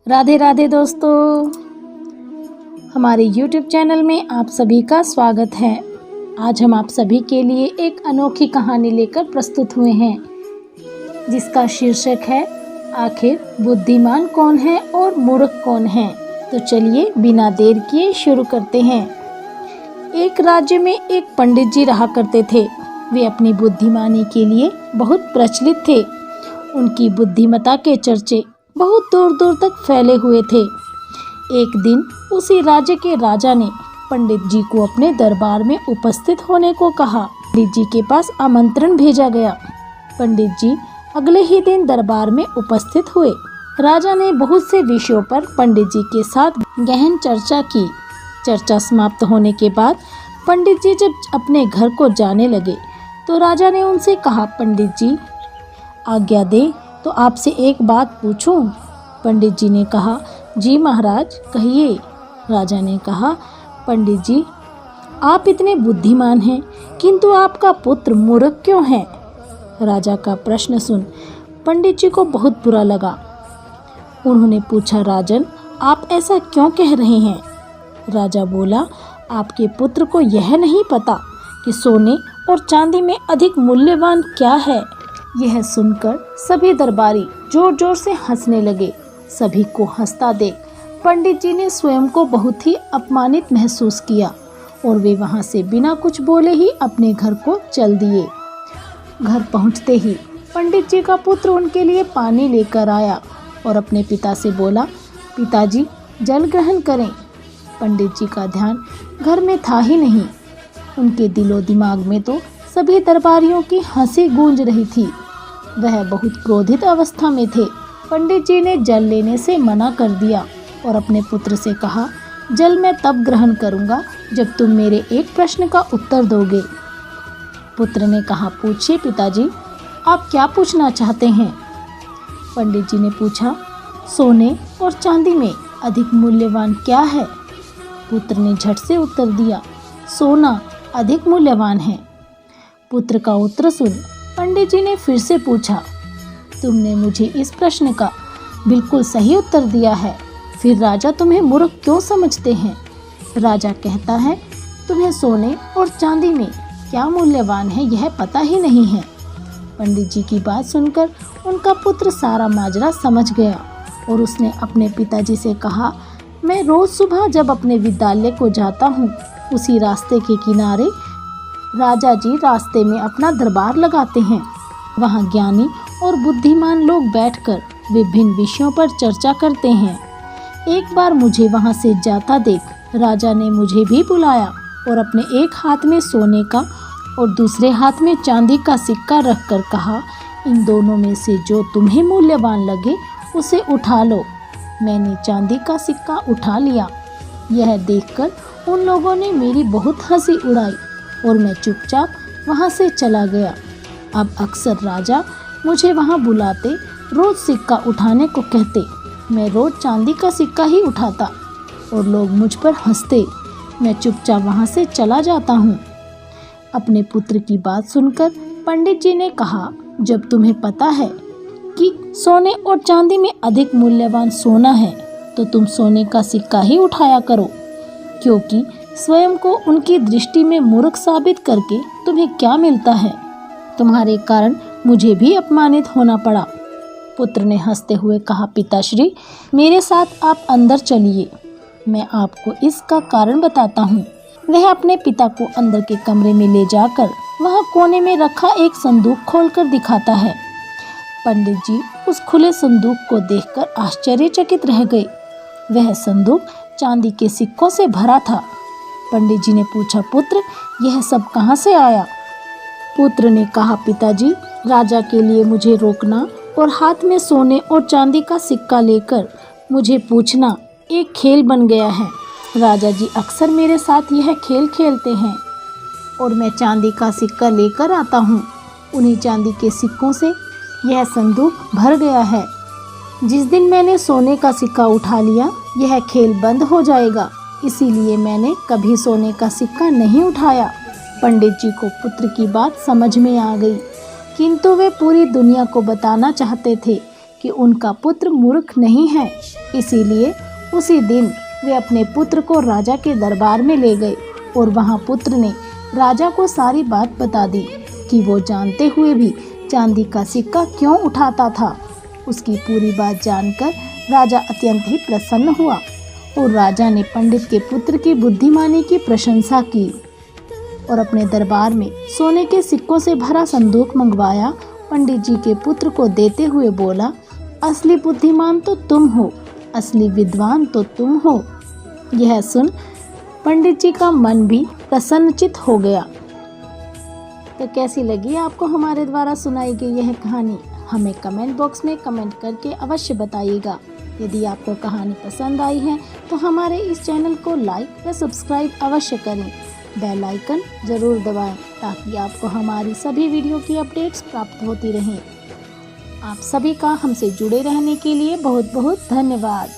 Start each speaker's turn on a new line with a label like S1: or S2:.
S1: राधे राधे दोस्तों, हमारे YouTube channel में आप सभी का स्वागत है। आज हम आप सभी के लिए एक अनोखी कहानी लेकर प्रस्तुत हुए हैं, जिसका शीर्षक है आखिर बुद्धिमान कौन है और मूर्ख कौन है। तो चलिए बिना देर किए शुरू करते हैं। एक राज्य में एक पंडित जी रहा करते थे। वे अपनी बुद्धिमानी के लिए बहुत प्रचलित थे। उनकी बुद्धिमत्ता के चर्चे बहुत दूर दूर तक फैले हुए थे। एक दिन उसी राज्य के राजा ने पंडित जी को अपने दरबार में उपस्थित होने को कहा। पंडित जी के पास आमंत्रण भेजा गया। पंडित जी अगले ही दिन दरबार में उपस्थित हुए। राजा ने बहुत से विषयों पर पंडित जी के साथ गहन चर्चा की। चर्चा समाप्त होने के बाद पंडित जी जब अपने घर को जाने लगे तो राजा ने उनसे कहा, पंडित जी आज्ञा दे तो आपसे एक बात पूछूं। पंडित जी ने कहा, जी महाराज कहिए। राजा ने कहा, पंडित जी आप इतने बुद्धिमान हैं किंतु आपका पुत्र मूर्ख क्यों है। राजा का प्रश्न सुन पंडित जी को बहुत बुरा लगा। उन्होंने पूछा, राजन आप ऐसा क्यों कह रहे हैं। राजा बोला, आपके पुत्र को यह नहीं पता कि सोने और चांदी में अधिक मूल्यवान क्या है। यह सुनकर सभी दरबारी जोर जोर से हंसने लगे। सभी को हंसता देख पंडित जी ने स्वयं को बहुत ही अपमानित महसूस किया और वे वहां से बिना कुछ बोले ही अपने घर को चल दिए। घर पहुंचते ही पंडित जी का पुत्र उनके लिए पानी लेकर आया और अपने पिता से बोला, पिताजी जल ग्रहण करें। पंडित जी का ध्यान घर में था ही नहीं। उनके दिलो दिमाग में तो सभी दरबारियों की हंसी गूंज रही थी। वह बहुत क्रोधित अवस्था में थे। पंडित जी ने जल लेने से मना कर दिया और अपने पुत्र से कहा, जल मैं तब ग्रहण करूंगा जब तुम मेरे एक प्रश्न का उत्तर दोगे। पुत्र ने कहा, पूछिए पिताजी आप क्या पूछना चाहते हैं। पंडित जी ने पूछा, सोने और चांदी में अधिक मूल्यवान क्या है। पुत्र ने झट से उत्तर दिया, सोना अधिक मूल्यवान है। पुत्र का उत्तर सुन पंडित जी ने फिर से पूछा, तुमने मुझे इस प्रश्न का बिल्कुल सही उत्तर दिया है, फिर राजा तुम्हें मूर्ख क्यों समझते हैं। राजा कहता है, तुम्हें सोने और चांदी में क्या मूल्यवान है यह पता ही नहीं है। पंडित जी की बात सुनकर उनका पुत्र सारा माजरा समझ गया और उसने अपने पिताजी से कहा, मैं रोज सुबह जब अपने विद्यालय को जाता हूँ उसी रास्ते के किनारे राजा जी रास्ते में अपना दरबार लगाते हैं। वहाँ ज्ञानी और बुद्धिमान लोग बैठकर विभिन्न विषयों पर चर्चा करते हैं। एक बार मुझे वहाँ से जाता देख राजा ने मुझे भी बुलाया और अपने एक हाथ में सोने का और दूसरे हाथ में चांदी का सिक्का रखकर कहा, इन दोनों में से जो तुम्हें मूल्यवान लगे उसे उठा लो। मैंने चांदी का सिक्का उठा लिया। यह देखकर उन लोगों ने मेरी बहुत हंसी उड़ाई और मैं चुपचाप वहाँ से चला गया। अब अक्सर राजा मुझे वहाँ बुलाते, रोज सिक्का उठाने को कहते। मैं रोज चांदी का सिक्का ही उठाता और लोग मुझ पर हंसते। मैं चुपचाप वहाँ से चला जाता हूँ। अपने पुत्र की बात सुनकर पंडित जी ने कहा, जब तुम्हें पता है कि सोने और चांदी में अधिक मूल्यवान सोना है तो तुम सोने का सिक्का ही उठाया करो, क्योंकि स्वयं को उनकी दृष्टि में मूर्ख साबित करके तुम्हें क्या मिलता है। तुम्हारे कारण मुझे भी अपमानित होना पड़ा। पुत्र ने हंसते हुए कहा, पिताश्री मेरे साथ आप अंदर चलिए, मैं आपको इसका कारण बताता हूँ। वह अपने पिता को अंदर के कमरे में ले जाकर वहाँ कोने में रखा एक संदूक खोलकर दिखाता है। पंडित जी उस खुले संदूक को देखकर आश्चर्यचकित रह गए। वह संदूक चांदी के सिक्कों से भरा था। पंडित जी ने पूछा, पुत्र यह सब कहाँ से आया। पुत्र ने कहा, पिताजी राजा के लिए मुझे रोकना और हाथ में सोने और चांदी का सिक्का लेकर मुझे पूछना एक खेल बन गया है। राजा जी अक्सर मेरे साथ यह खेल खेलते हैं और मैं चांदी का सिक्का लेकर आता हूँ। उन्हीं चांदी के सिक्कों से यह संदूक भर गया है। जिस दिन मैंने सोने का सिक्का उठा लिया यह खेल बंद हो जाएगा, इसीलिए मैंने कभी सोने का सिक्का नहीं उठाया। पंडित जी को पुत्र की बात समझ में आ गई, किंतु वे पूरी दुनिया को बताना चाहते थे कि कि उनका पुत्र मूर्ख नहीं है। इसीलिए उसी दिन वे अपने पुत्र को राजा के दरबार में ले गए और वहाँ पुत्र ने राजा को सारी बात बता दी कि वो जानते हुए भी चांदी का सिक्का क्यों उठाता था। उसकी पूरी बात जानकर राजा अत्यंत ही प्रसन्न हुआ और राजा ने पंडित के पुत्र की बुद्धिमानी की प्रशंसा की और अपने दरबार में सोने के सिक्कों से भरा संदूक मंगवाया। पंडित जी के पुत्र को देते हुए बोला, असली बुद्धिमान तो तुम हो, असली विद्वान तो तुम हो। यह सुन पंडित जी का मन भी प्रसन्नचित हो गया। तो कैसी लगी आपको हमारे द्वारा सुनाई गई यह कहानी? हमें कमेंट बॉक्स में कमेंट करके अवश्य बताइएगा। यदि आपको कहानी पसंद आई है तो हमारे इस चैनल को लाइक व सब्सक्राइब अवश्य करें। बेल आइकन ज़रूर दबाएं ताकि आपको हमारी सभी वीडियो की अपडेट्स प्राप्त होती रहें। आप सभी का हमसे जुड़े रहने के लिए बहुत बहुत धन्यवाद।